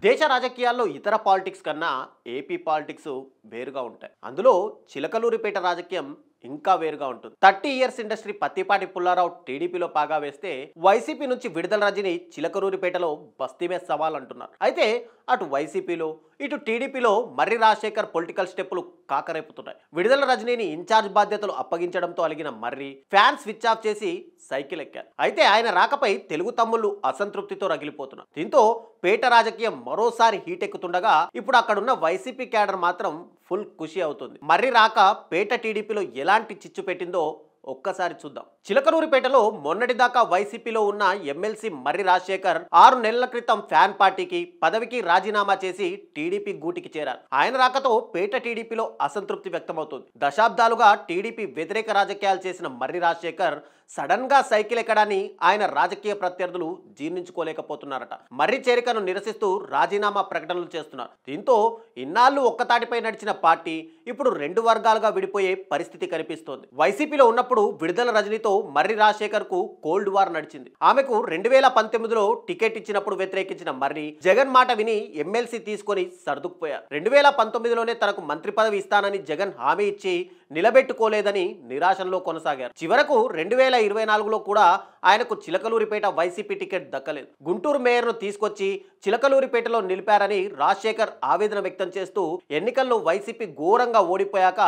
దేశ రాజకీయాల్లో ఇతర పాలిటిక్స్ కన్నా ఏపీ పాలిటిక్స్ వేరుగా ఉంటాయి. అందులో చిలకలూరిపేట రాజకీయం ఇంకా వేరుగా ఉంటుంది. 30 ఇయర్స్ ఇండస్ట్రీ పత్తిపాటి పుల్లారావు టీడీపీలో పాగా వేస్తే వైసీపీ నుంచి విడుదల రజని చిలకలూరిపేటలో బస్తీమే సవాల్ అంటున్నారు. అయితే అటు వైసీపీలో ఇటు టీడీపీలో మర్రి రాజశేఖర్ పొలిటికల్ స్టెప్పులు కాకరేపుతున్నాయి. విడుదల రజనీని ఇన్ఛార్జ్ బాధ్యతలు అప్పగించడంతో అలిగిన మర్రి ఫ్యాన్ స్విచ్ ఆఫ్ చేసి సైకిల్ ఎక్కారు. అయితే ఆయన రాకపై తెలుగు తమ్ముళ్లు అసంతృప్తితో రగిలిపోతున్నారు. దీంతో పేట రాజకీయం మరోసారి హీట్ ఎక్కుతుండగా ఇప్పుడు అక్కడున్న వైసీపీ క్యాడర్ మాత్రం ఫుల్ ఖుషి అవుతుంది. మర్రి రాక పేట టీడీపీలో ఎలాంటి చిచ్చు పెట్టిందో ఒక్కసారి చూద్దాం. చిలకలూరిపేటలో మొన్నటిదాకా వైసీపీలో ఉన్న ఎమ్మెల్సీ మర్రి రాజశేఖర్ 6 నెలల క్రితం ఫ్యాన్ పార్టీకి పదవికి రాజీనామా చేసి టీడీపీ గూటికి చేరారు. ఆయన రాకతో పేట టీడీపీలో అసంతృప్తి వ్యక్తమవుతుంది. దశాబ్దాలుగా టీడీపీ వ్యతిరేక రాజకీయాలు చేసిన మర్రి రాజశేఖర్ సడన్ గా సైకిల్ ఎక్కడాన్ని ఆయన రాజకీయ ప్రత్యర్థులు జీర్ణించుకోలేకపోతున్నారట. మర్రి చేరికను నిరసిస్తూ రాజీనామా ప్రకటనలు చేస్తున్నారు. దీంతో ఇన్నాళ్లు ఒక్కతాటిపై నడిచిన పార్టీ ఇప్పుడు 2 వర్గాలుగా విడిపోయే పరిస్థితి కనిపిస్తోంది. వైసీపీలో ఉన్నప్పుడు విడుదల రజనీతో మర్రి రాజశేఖర్ కు కోల్డ్ వార్ నడిచింది. ఆమెకు 2019లో టికెట్ ఇచ్చినప్పుడు వ్యతిరేకించిన మర్రి జగన్ మాట విని ఎమ్మెల్సీ తీసుకొని సర్దుకుపోయారు. 2019లోనే తనకు మంత్రి పదవి ఇస్తానని జగన్ హామీ ఇచ్చి నిలబెట్టుకోలేదని నిరాశలో కొనసాగారు. చివరకు 2024లో కూడా ఆయనకు చిలకలూరిపేట వైసీపీ టికెట్ దక్కలేదు. గుంటూరు మేయర్ను తీసుకొచ్చి చిలకలూరిపేటలో నిలిపారని రాజశేఖర్ ఆవేదన వ్యక్తం చేస్తూ ఎన్నికల్లో వైసీపీ ఘోరంగా ఓడిపోయాక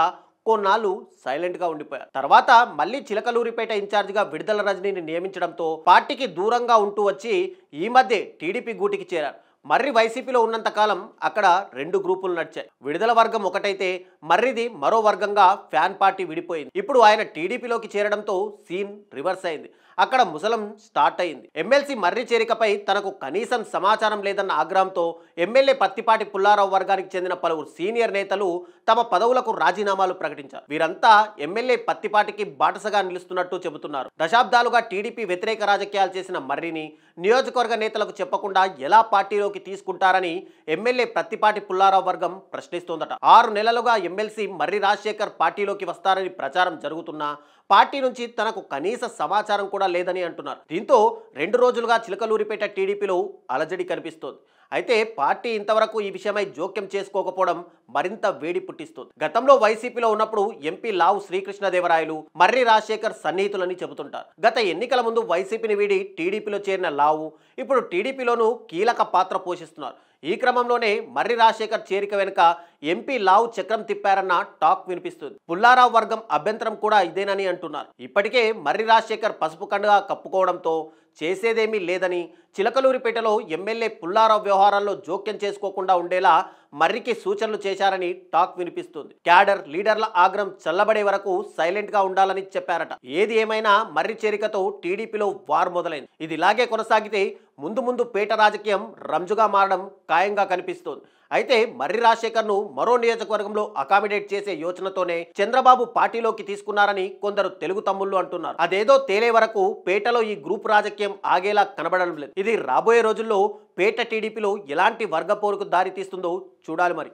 కొన్నాళ్ళు సైలెంట్ గా ఉండిపోయారు. తర్వాత మళ్ళీ చిలకలూరిపేట ఇన్ఛార్జిగా విడుదల రజనీని నియమించడంతో పార్టీకి దూరంగా ఉంటూ వచ్చి ఈ మధ్య టీడీపీ గూటికి చేరారు. మర్రి వైసీపీలో ఉన్నంత కాలం అక్కడ 2 గ్రూపులు నడిచాయి. విడుదల వర్గం ఒకటైతే మర్రిది మరో వర్గంగా ఫ్యాన్ పార్టీ విడిపోయింది. ఇప్పుడు ఆయన టీడీపీలోకి చేరడంతో సీన్ రివర్స్ అయింది. అక్కడ ముసలం స్టార్ట్ అయింది. ఎమ్మెల్సీ మర్రి చేరికపై తనకు కనీసం సమాచారం లేదన్న ఆగ్రహంతో ఎమ్మెల్యే పత్తిపాటి పుల్లారావు వర్గానికి చెందిన పలువురు సీనియర్ నేతలు తమ పదవులకు రాజీనామాలు ప్రకటించారు. వీరంతా ఎమ్మెల్యే పత్తిపాటికి బాటసగా నిలుస్తున్నట్టు చెబుతున్నారు. దశాబ్దాలుగా టీడీపీ వ్యతిరేక రాజకీయాలు చేసిన మర్రిని నియోజకవర్గ నేతలకు చెప్పకుండా ఎలా పార్టీలోకి తీసుకుంటారని ఎమ్మెల్యే పత్తిపాటి పుల్లారావు వర్గం ప్రశ్నిస్తోందట. 6 నెలలుగా ఎమ్మెల్సీ మర్రి రాజశేఖర్ పార్టీలోకి వస్తారని ప్రచారం జరుగుతున్నా పార్టీ నుంచి తనకు కనీస సమాచారం కూడా లేదని అంటున్నారు. దీంతో 2 రోజులుగా చిలకలూరిపేట టీడీపీలో అలజడి కనిపిస్తోంది. అయితే పార్టీ ఇంతవరకు ఈ విషయమై జోక్యం చేసుకోకపోవడం మరింత వేడి పుట్టిస్తుంది. గతంలో వైసీపీలో ఉన్నప్పుడు ఎంపీ లావు శ్రీకృష్ణదేవరాయలు మర్రి రాజశేఖర్ సన్నిహితులని చెబుతుంటారు. గత ఎన్నికల ముందు వైసీపీని వీడి టీడీపీలో చేరిన లావు ఇప్పుడు టీడీపీలోనూ కీలక పాత్ర పోషిస్తున్నారు. ఈ క్రమంలోనే మర్రి రాజశేఖర్ చేరిక వెనుక ఎంపీ లావు చక్రం తిప్పారన్న టాక్ వినిపిస్తుంది. పుల్లారావు వర్గం అభ్యంతరం కూడా ఇదేనని అంటున్నారు. ఇప్పటికే మర్రి రాజశేఖర్ పసుపు కండుగా కప్పుకోవడంతో చేసేదేమీ లేదని చిలకలూరిపేటలో ఎమ్మెల్యే పుల్లారావు వ్యవహారాల్లో జోక్యం చేసుకోకుండా ఉండేలా మర్రికి సూచనలు చేశారని టాక్ వినిపిస్తుంది. క్యాడర్ లీడర్ల ఆగ్రహం చల్లబడే వరకు సైలెంట్ గా ఉండాలని చెప్పారట. ఏది ఏమైనా మర్రి చేరికతో టీడీపీలో వార్ మొదలైంది. ఇది ఇలాగే కొనసాగితే ముందు పేట రాజకీయం రంజుగా మారడం ఖాయంగా కనిపిస్తోంది. అయితే మర్రి రాజశేఖర్ను మరో నియోజకవర్గంలో అకామిడేట్ చేసే యోచనతోనే చంద్రబాబు పార్టీలోకి తీసుకున్నారని కొందరు తెలుగు తమ్ముళ్లు అంటున్నారు. అదేదో తేలే వరకు పేటలో ఈ గ్రూప్ రాజకీయం ఆగేలా కనబడడం లేదు. ఇది రాబోయే రోజుల్లో పేట టీడీపీలో ఎలాంటి వర్గ పోరుకు దారి తీస్తుందో చూడాలి మరి.